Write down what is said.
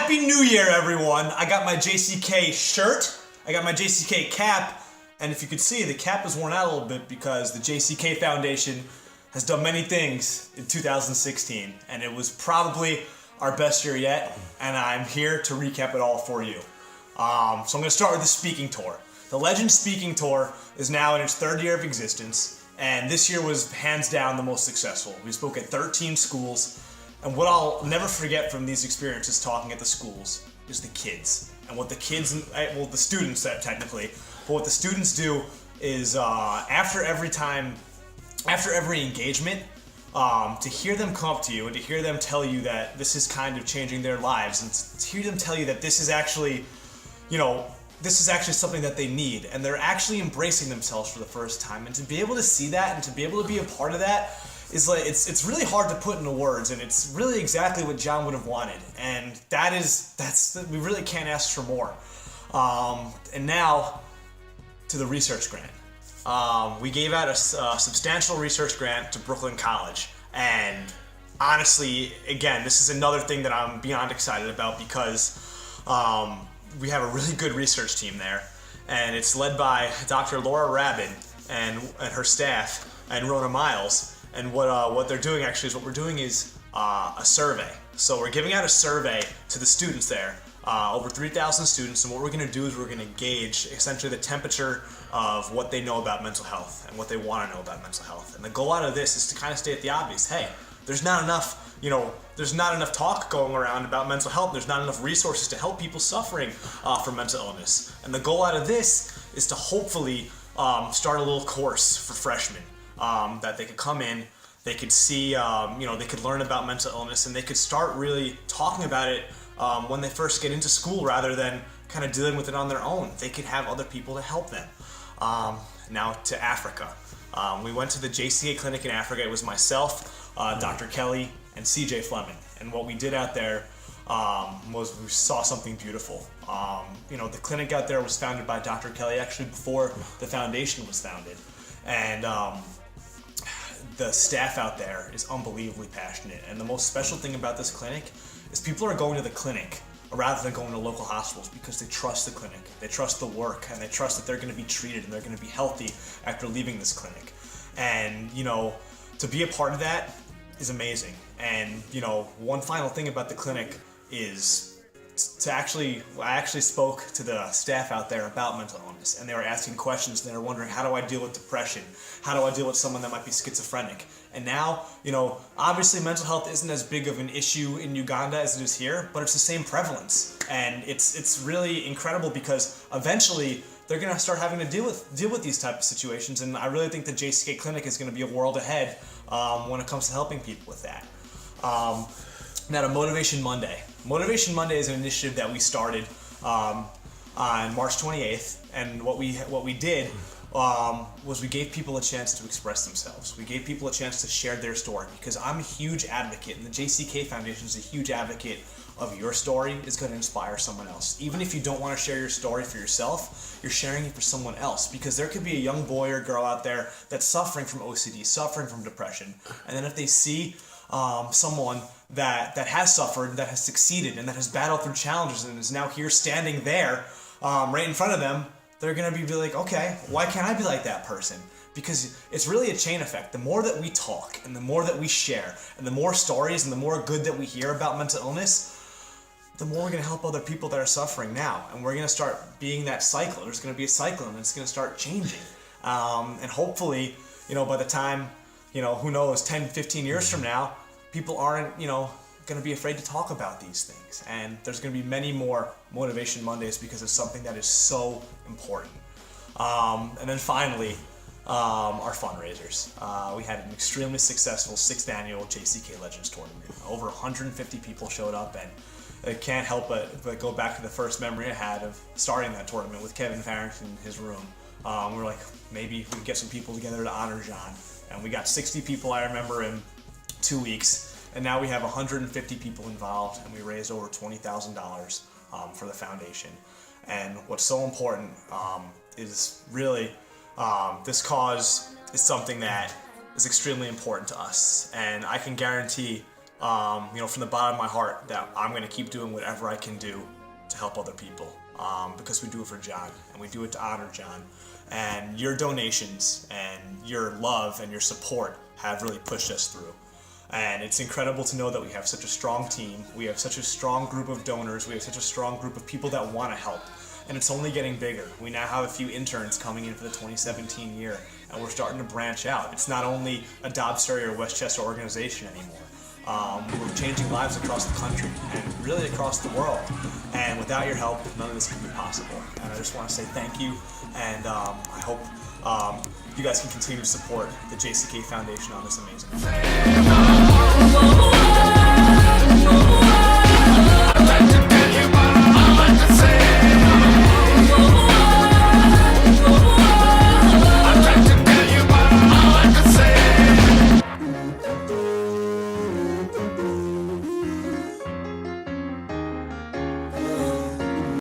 Happy New Year, everyone. I got my JCK shirt, I got my JCK cap, and if you could see, the cap is worn out a little bit because the JCK Foundation has done many things in 2016, and it was probably our best year yet, and I'm here to recap it all for you. So I'm going to start with the speaking tour. The Legend Speaking Tour is now in its third year of existence, and this year was hands down the most successful. We spoke at 13 schools, and what I'll never forget from these experiences talking at the schools is the kids. And what the kids, well, the students technically, but what the students do is after every engagement, to hear them come up to you and to hear them tell you that this is kind of changing their lives, and to hear them tell you that this is actually, this is actually something that they need, and they're actually embracing themselves for the first time, and to be able to see that and to be able to be a part of that is like, it's really hard to put into words, and it's really exactly what John would have wanted, and we really can't ask for more. And now to the research grant. We gave out a substantial research grant to Brooklyn College, and honestly, again, this is another thing that I'm beyond excited about because we have a really good research team there, and it's led by Dr. Laura Rabin and her staff and Rona Miles. And what they're doing actually is a survey. So we're giving out a survey to the students there, over 3,000 students, and what we're going to do is we're going to gauge essentially the temperature of what they know about mental health and what they want to know about mental health. And the goal out of this is to kind of state the obvious. Hey, there's not enough, there's not enough talk going around about mental health. There's not enough resources to help people suffering from mental illness. And the goal out of this is to hopefully start a little course for freshmen that they could come in, they could see, they could learn about mental illness, and they could start really talking about it when they first get into school rather than kind of dealing with it on their own. They could have other people to help them. Now to Africa. We went to the JCK clinic in Africa. It was myself, Dr. Kelly, and CJ Fleming. And what we did out there was we saw something beautiful. The clinic out there was founded by Dr. Kelly actually before the foundation was founded. And the staff out there is unbelievably passionate. And the most special thing about this clinic is people are going to the clinic rather than going to local hospitals because they trust the clinic, they trust the work, and they trust that they're going to be treated and they're going to be healthy after leaving this clinic. And, to be a part of that is amazing. And, one final thing about the clinic is I actually spoke to the staff out there about mental illness, and they were asking questions, and they were wondering, how do I deal with depression? How do I deal with someone that might be schizophrenic? And now, obviously mental health isn't as big of an issue in Uganda as it is here, but it's the same prevalence. And it's really incredible because eventually they're going to start having to deal with these type of situations, and I really think the JCK Clinic is going to be a world ahead when it comes to helping people with that. Now to Motivation Monday. Motivation Monday is an initiative that we started on March 28th, and what we did was we gave people a chance to express themselves. We gave people a chance to share their story because I'm a huge advocate, and the JCK Foundation is a huge advocate of your story is going to inspire someone else. Even if you don't want to share your story for yourself, you're sharing it for someone else, because there could be a young boy or girl out there that's suffering from OCD, suffering from depression, and then if they see someone that has suffered, that has succeeded, and that has battled through challenges and is now here standing there right in front of them, they're going to be like, okay, why can't I be like that person? Because it's really a chain effect. The more that we talk and the more that we share and the more stories and the more good that we hear about mental illness, the more we're going to help other people that are suffering now. And we're going to start being that cycle. There's going to be a cycle, and it's going to start changing. And hopefully, by the time, who knows, 10, 15 years from now, people aren't, going to be afraid to talk about these things. And there's going to be many more Motivation Mondays because it's something that is so important. And then finally, our fundraisers. We had an extremely successful 6th annual JCK Legends tournament. Over 150 people showed up, and I can't help but go back to the first memory I had of starting that tournament with Kevin Farrington in his room. We were like, maybe we could get some people together to honor John. And we got 60 people, I remember, in 2 weeks. And now we have 150 people involved, and we raised over $20,000 for the foundation. And what's so important is really this cause is something that is extremely important to us. And I can guarantee from the bottom of my heart, that I'm going to keep doing whatever I can do to help other people, because we do it for John, and we do it to honor John. And your donations and your love and your support have really pushed us through. And it's incredible to know that we have such a strong team, we have such a strong group of donors, we have such a strong group of people that want to help. And it's only getting bigger. We now have a few interns coming in for the 2017 year, and we're starting to branch out. It's not only a Dobbs Ferry or Westchester organization anymore. We're changing lives across the country and really across the world. And without your help, none of this could be possible. And I just want to say thank you, and I hope you guys can continue to support the JCK Foundation on this amazing mission.